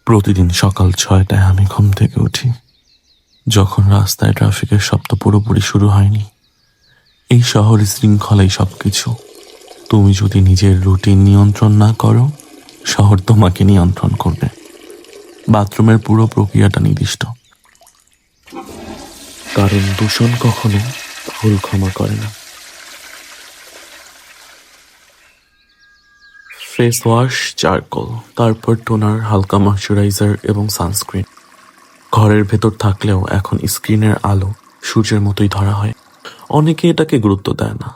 প্রতিদিন সকাল 6টায় আমি ঘুম থেকে উঠি, যখন রাস্তায় ট্রাফিকের শব্দ পুরোপুরি শুরু হয়নি। এই শহরের শৃঙ্খলাই সবকিছু। তুমি যদি নিজের রুটিন নিয়ন্ত্রণ না করো, শহর তোমাকে নিয়ন্ত্রণ করবে। বাথরুমের পুরো প্রক্রিয়াটা নির্দিষ্ট, কারণ দূষণ কখনো ভুল ক্ষমা করে না। ফেস ওয়াশ, চারকোল, তারপর টোনার, হালকা ময়শ্চারাইজার এবং সানস্ক্রিন। ঘরের ভেতর থাকলেও এখন স্ক্রিনের আলো সূর্যের মতোই ধরা হয়। অনেকে এটাকে গুরুত্ব দেয় না।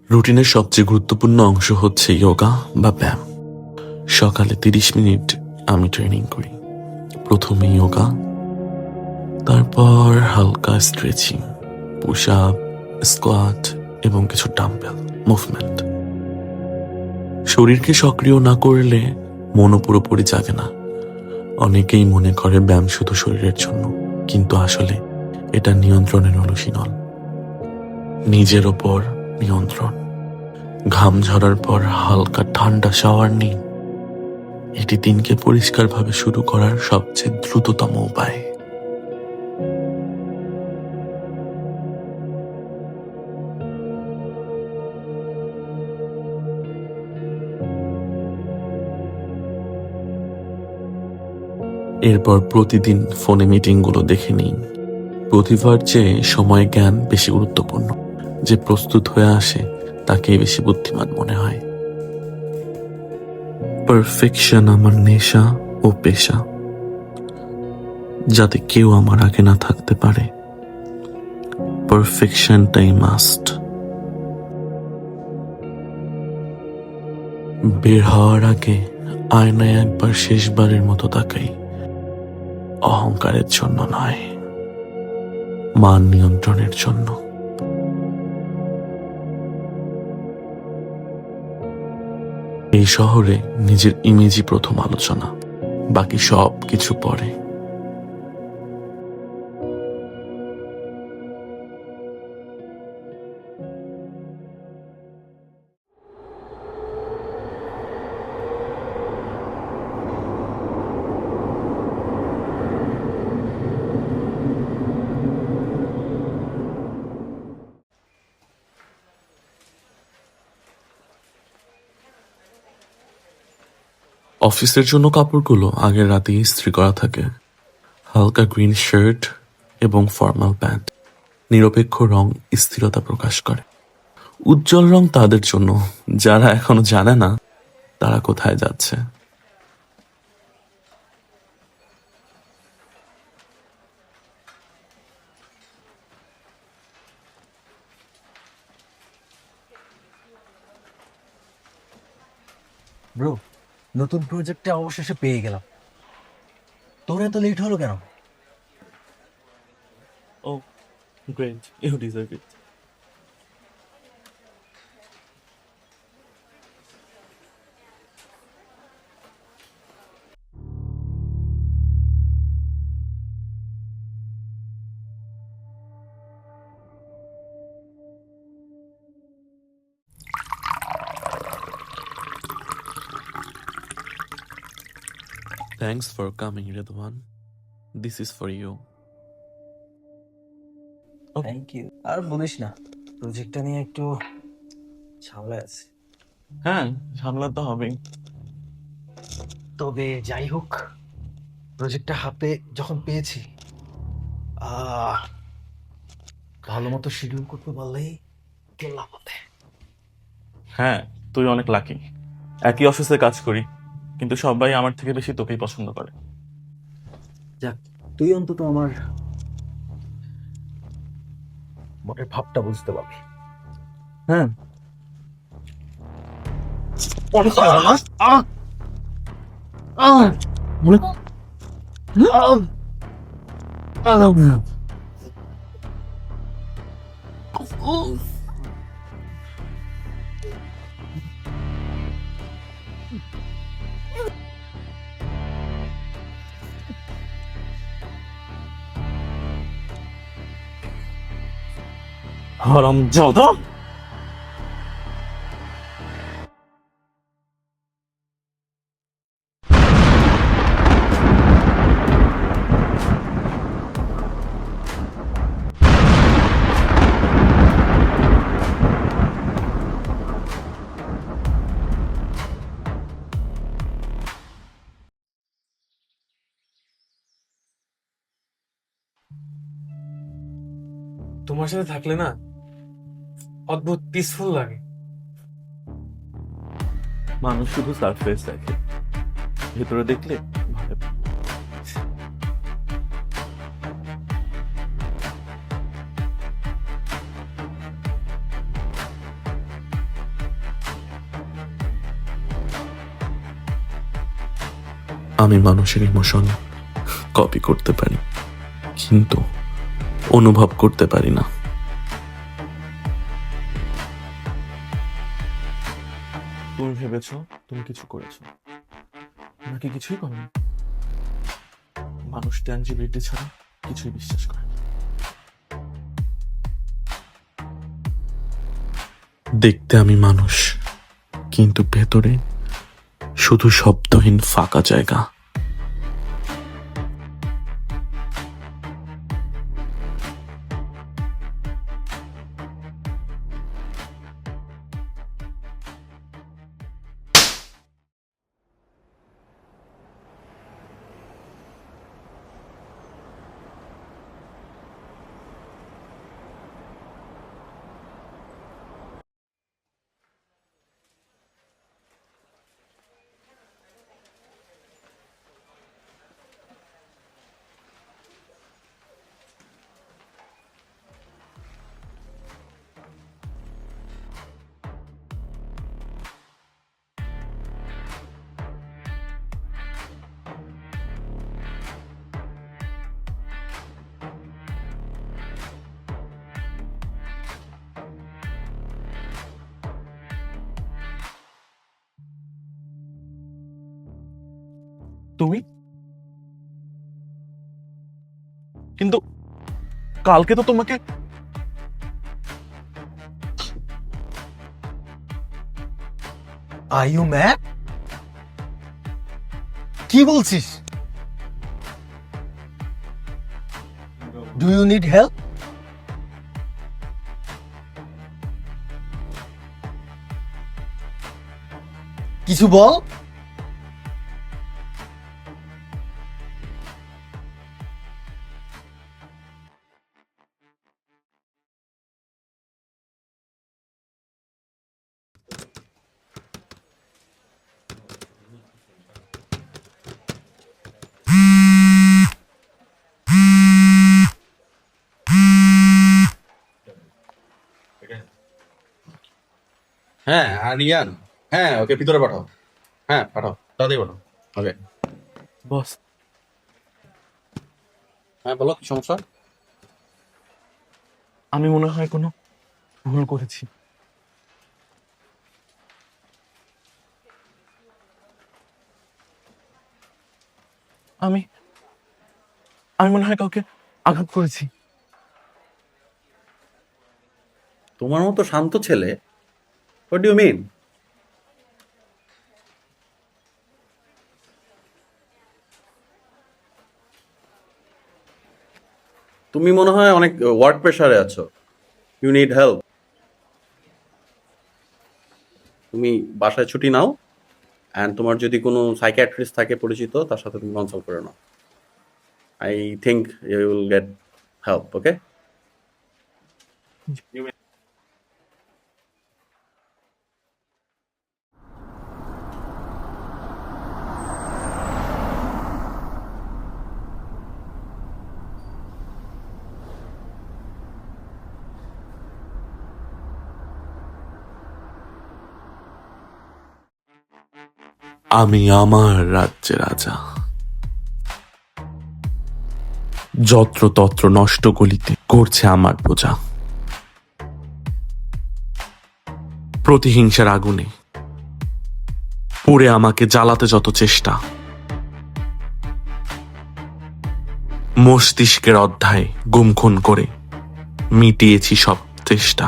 রুটিনের সবচেয়ে গুরুত্বপূর্ণ অংশ হচ্ছে যোগা বা ব্যায়াম। সকালে 30 মিনিট আমি ট্রেনিং করি। প্রথমে যোগা, তারপর হালকা স্ট্রেচিং, পুশ আপ, স্কোয়াট এবং কিছু ডাম্বেল মুভমেন্ট। শরীরকে সক্রিয় না করলে মনও পুরোপুরি জাগে না। অনেকেই মনে করে ব্যায়াম শুধু শরীরের জন্য, কিন্তু আসলে এটা নিয়ন্ত্রণের অনুশীলন। নিজের ওপর নিয়ন্ত্রণ। ঘাম ঝরার পর হালকা ঠান্ডা শাওয়ার নিন। এটি দিনকে পরিষ্কারভাবে শুরু করার সবচেয়ে দ্রুততম উপায়। এরপর প্রতিদিন ফোনে মিটিংগুলো দেখে নিন। প্রতিভার চেয়ে সময় জ্ঞান বেশি গুরুত্বপূর্ণ। যে প্রস্তুত হয়ে আসে তাকেই বেশি বুদ্ধিমান মনে হয়। পারফেকশন আমার নেশা ও পেশা, যাতে কেউ আমার আগে না থাকতে পারে। পারফেকশনটাই মাস্ট। বের হওয়ার আগে আয়নায় একবার শেষবারের মতো তাকাই। অহংকারের জন্য নয়, মান নিয়ন্ত্রণের জন্য। এই শহরে নিজের ইমেজই প্রথম আলোচনা, বাকি সব কিছু পরে। অফিসের জন্য কাপড়গুলো আগের রাতেই ইস্ত্রি করা থাকে। হালকা গ্রিন শার্ট এবং ফর্মাল প্যান্ট। নিরপেক্ষ রং স্থিরতা প্রকাশ করে। উজ্জ্বল রং তাদের জন্য যারা এখনো জানে না তারা কোথায় যাচ্ছে। ব্রো, নতুন প্রজেক্টে অবশেষে পেয়ে গেলাম। তোর এত লেট হলো কেন? Oh, great. You deserve it. Thanks for coming, Ridwan. This is for you. Thank you. আর বলিস না, প্রজেক্টটা নিয়ে একটু ঝামেলা আছে। হ্যাঁ, সামলাতে হবে। তবে যাই হোক, প্রজেক্টটা হাতে যখন পেয়েছি, আহ ভালো মতো শিডিউল করতে পারলেই চললাম পথে। হ্যাঁ, তুই অনেক লাকি। একই অফিসে কাজ করি, কিন্তু সবাই আমার থেকে বেশি তোকেই পছন্দ করে। যাক, তুই অন্তত আমার মনের ভাবটা বুঝতে পারবি। হ্যাঁ, হারামজাদা। তোমার সাথে থাকলে না অদ্ভুত পিসফুল লাগে। মানুষ শুধু সারফেস দেখে, ভেতরে দেখলে ভয় পায়। আমি মানুষের ইমোশন কপি করতে পারি, কিন্তু অনুভব করতে পারি না। তুমি ভেবেছ তুমি কিছু করেছো, নাকি কিছুই করনি? মানুষ ট্যাঞ্জিবিলিটি ছাড়া কিছুই বিশ্বাস করে না। দেখতে আমি মানুষ, কিন্তু ভেতরে শুধু শব্দহীন ফাঁকা জায়গা। তুমি কিন্তু কালকে তো তোমাকে আর ইউ ম্যাড? কি বলছিস? Do you need help? কিছু বল। হ্যাঁ আরিয়ান, হ্যাঁ ওকে ভিতরে পাঠাও। হ্যাঁ পাঠাও, তাড়াতাড়ি পাঠাও। ওকে, বস, হ্যাঁ বলো কি সমস্যা? আমি মনে হয় কোনো ভুল করেছি। আমি আমি মনে হয় কাউকে আঘাত করেছি। তোমার মতো শান্ত ছেলে, হোয়াট ডু ইউ মিন? তুমি মনে হয় অনেক ওয়ার্ক প্রেশারে আছো, ইউ নিড হেল্প। তুমি বাসায় ছুটি নাও, অ্যান্ড তোমার যদি কোনো সাইকিয়াট্রিস্ট থাকে পরিচিত, তার সাথে তুমি কনসাল্ট করে নাও। I think you will get help. Okay, আমি আমার রাজ্যে রাজা, যত্রতত্র নষ্ট গলিতে করছে আমার প্রজা। প্রতিহিংসার আগুনে পুড়ে আমাকে জ্বালাতে যত চেষ্টা, মস্তিষ্কের অধ্যায় গুমখুন করে মিটিয়েছি সব চেষ্টা।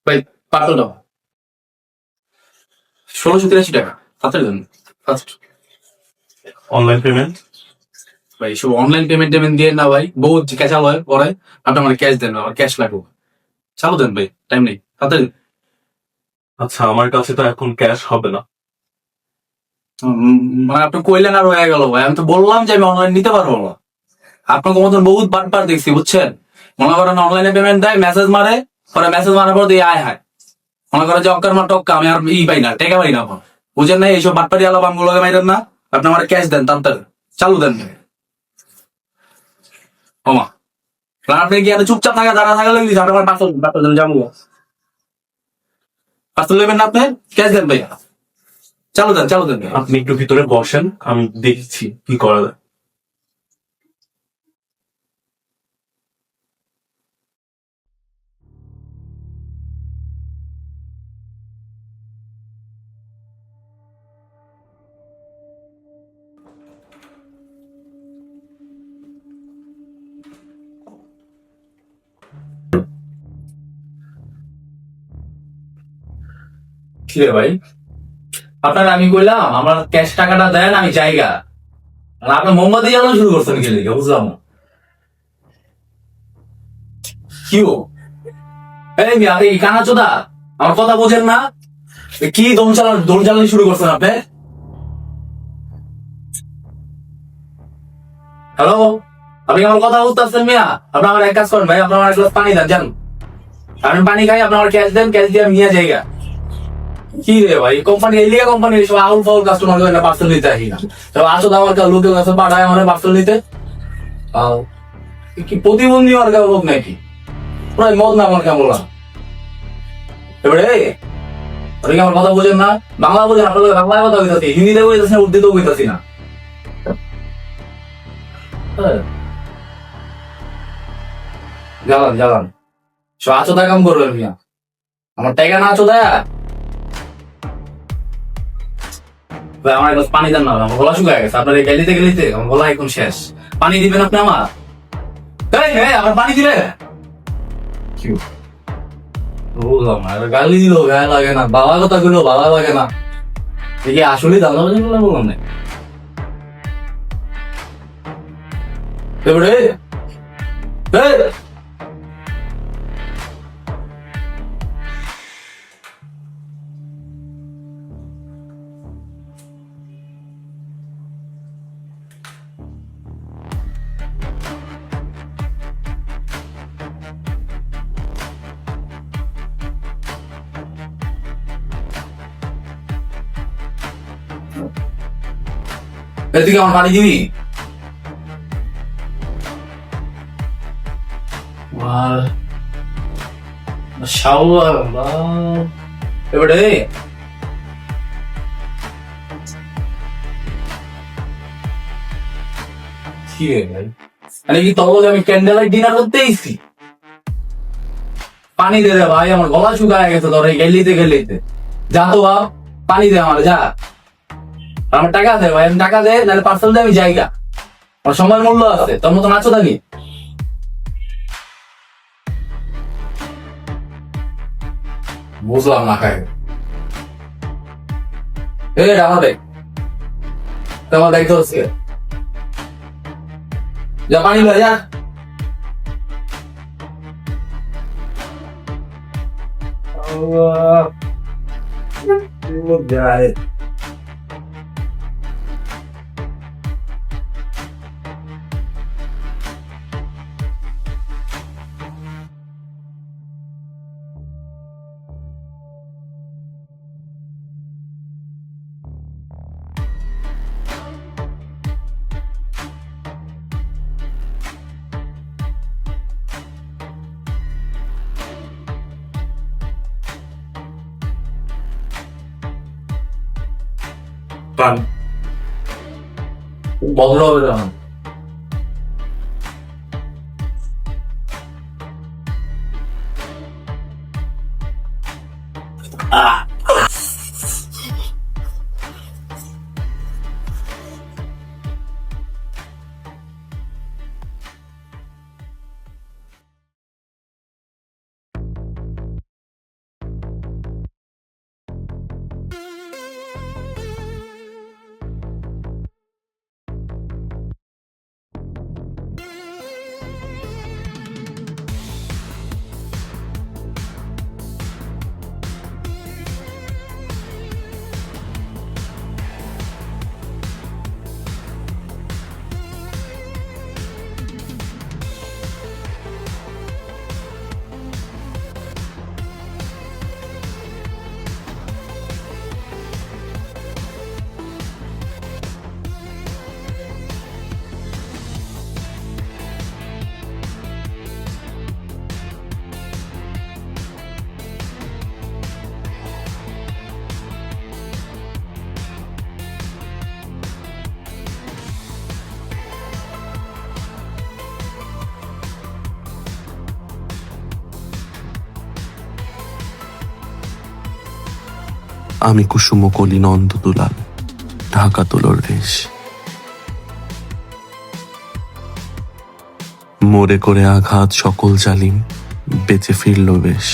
ভাই 500 টাকা, 1683 টাকা, তাড়াতাড়ি দেন ফার্স্ট। Online payment? ভাই সব অনলাইন পেমেন্ট টেমেন্ট দিয়ে না ভাই, বহুত ক্যাচাল হয় পরে। আপনি আমার ক্যাশ দেন, আমার ক্যাশ লাগবে। চালু দেন ভাই, টাইম নেই, তাড়াতাড়ি দেন। আচ্ছা, আমার কাছে তো এখন ক্যাশ হবে না। মানে আপনি কইলেন আর হয়ে গেল ভাই, আমি তো বললাম যে আমি অনলাইন নিতে পারবো না। আপনাকে মতন বহুত বাটপার দেখছি বুঝছেন। মনে করেন অনলাইনে পেমেন্ট দেয়, মেসেজ মারে, পরে মেসেজ মারার পর দিয়ে আয় হায়, মনে করেন যে অক্কার মা টক্কা, আমি আর পাই না, টেকা পাই না এখন। বুঝেন না, এইসব বাটপারি আলাপ আমগুলো মাইরেন না। আপনি আমার ক্যাশ দেন তাড়াতাড়ি, চালু দেন। ওমা, আপনি কি এত চুপচাপ থাকা দাঁড়া থাকা লাগলি? আপনি আমার পাঁচশো যাবো, 500 নেবেন না? আপনি ক্যাশ দেন ভাইয়া, চালু দেন, চালু দেন। আপনি একটু ভিতরে বসেন, আমি দেখছি কি করা যায়। কি রে ভাই, আপনার আমি কইলাম আমার ক্যাশ টাকাটা দেন, আমি জায়গা। আর আপনি মোমবাতি জ্বালানো শুরু করছেন কি লিখে, বুঝলাম না। কি ও? এই মিয়া, এই কানা চোদা, আমার কথা বোঝেন না? কি দোল জ্বালানি শুরু করছেন আপনি? হ্যালো, আপনি আমার কথা বুঝতেছেন মিয়া? আপনি আমার এক কাজ করেন ভাই, আপনার আমার এক গ্লাস পানি দেন, জান। আমি পানি খাই, আপনি আমার ক্যাশ দেন, ক্যাশ দিয়ে আমি নিয়ে জায়গা। কি রে ভাই, কোম্পানি এই লিগা কোম্পানি সব আউল ফাউল কাস্টমার করে না, পার্সেল নিতে আসি না। আসো তো আমার লোকের কাছে পাঠায় আমার পার্সেল নিতে। কি প্রতিবন্ধী আর কেমন লোক নাকি? প্রায় মদ না আমার কেমন লাগে এবারে। আপনি কি আমার কথা বোঝেন না? বাংলা বোঝেন? আপনার বাংলায় কথা বলতেছি, হিন্দিতে বলতেছি না, উর্দুতেও বলতেছি না। জ্বালান জ্বালান, সব আচোদা কাম করবেন মিয়া, আমার টাকা না আচোদা। আমার এক গ্লাস পানি দেন না, আমার গলা শুকায় গেছে। আপনার এই গেলিতে গেলিতে আমার গলা এখন শেষ। পানি দিবেন আপনি আমার? আমার পানি দিবে? কি বললাম না, গালি দিল গায়ে লাগে না, বাবা কথা গুলো ভালো লাগে না। দেখি আসলে দাদা বললাম না। এবারে তুই আমার পানি দিবি? এবারে কি রে ভাই, মানে কি তখন আমি ক্যান্ডেল লাইট ডিনার করতে এসেছি? পানি দে রে ভাই, আমার গলা শুকায় গেছে তোর এই গেলিতে গেলিতে। যা তো বাপ, পানি দে আমার, যা। আমার টাকা দে ভাই, আমি টাকা দে, নাহলে পার্সেল দে, আমি জায়গা। আমার সময় মূল্য আছে, তোর মতো নাচো থাকি। বুঝলাম না খাই। আমার ব্যাগ, তোমার ব্যাগ ধরছে, যা পানি লয় যা। যায় পান ভদ্র হবে। আমি কুসুমকলি নন্দদুলাল, ঢাকা তোলর রেশ। মোরে করে আঘাত সকল জালিম, বেঁচে ফিরল বেশ।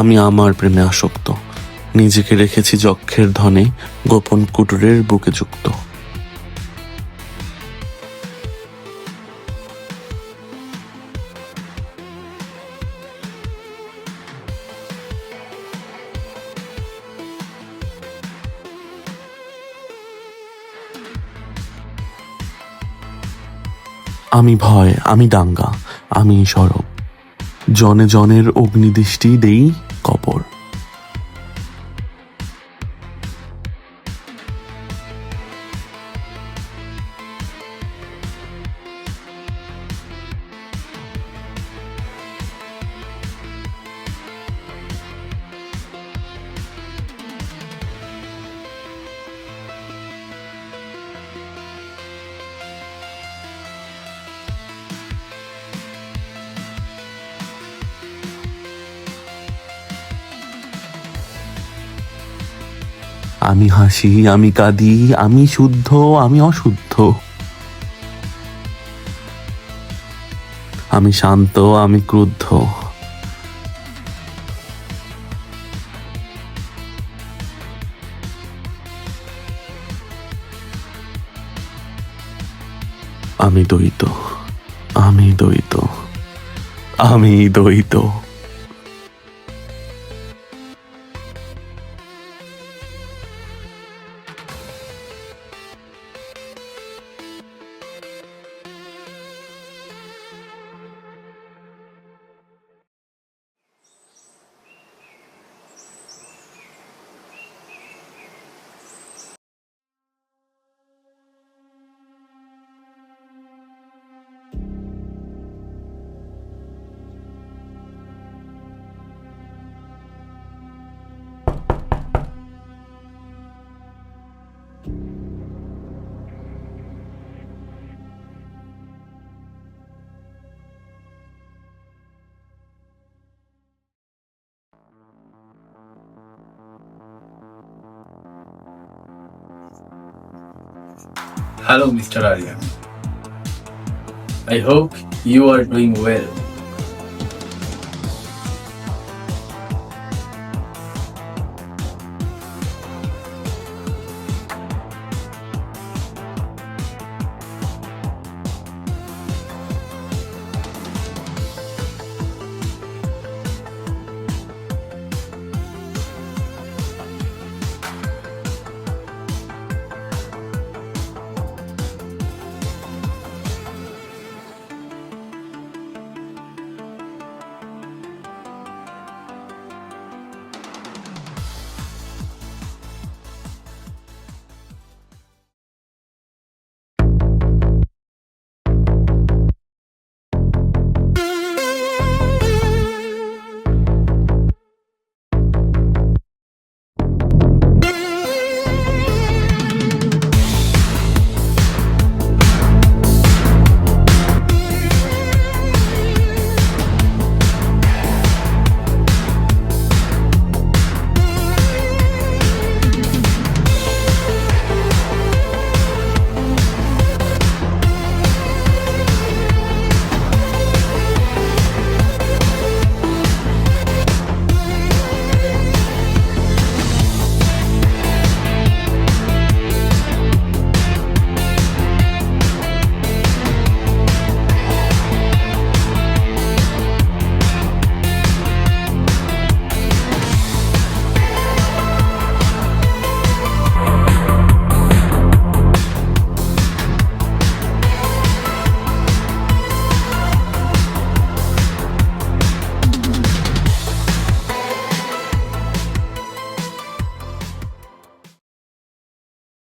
আমি আমার প্রেমে আসক্ত, নিজেকে রেখেছি যক্ষের ধনে, গোপন কুটুরের বুকে যুক্ত। আমি ভয়, আমি দাঙ্গা, আমি সরব, জনে জনের অগ্নিদৃষ্টি দেই কবর। আমি হাসি, আমি কাঁদি, আমি শুদ্ধ, আমি অশুদ্ধ, আমি শান্ত, আমি ক্রুদ্ধ। আমি দ্বৈত, আমি দ্বৈত, আমি দ্বৈত। Hello, Mr. Aryan. I hope you are doing well.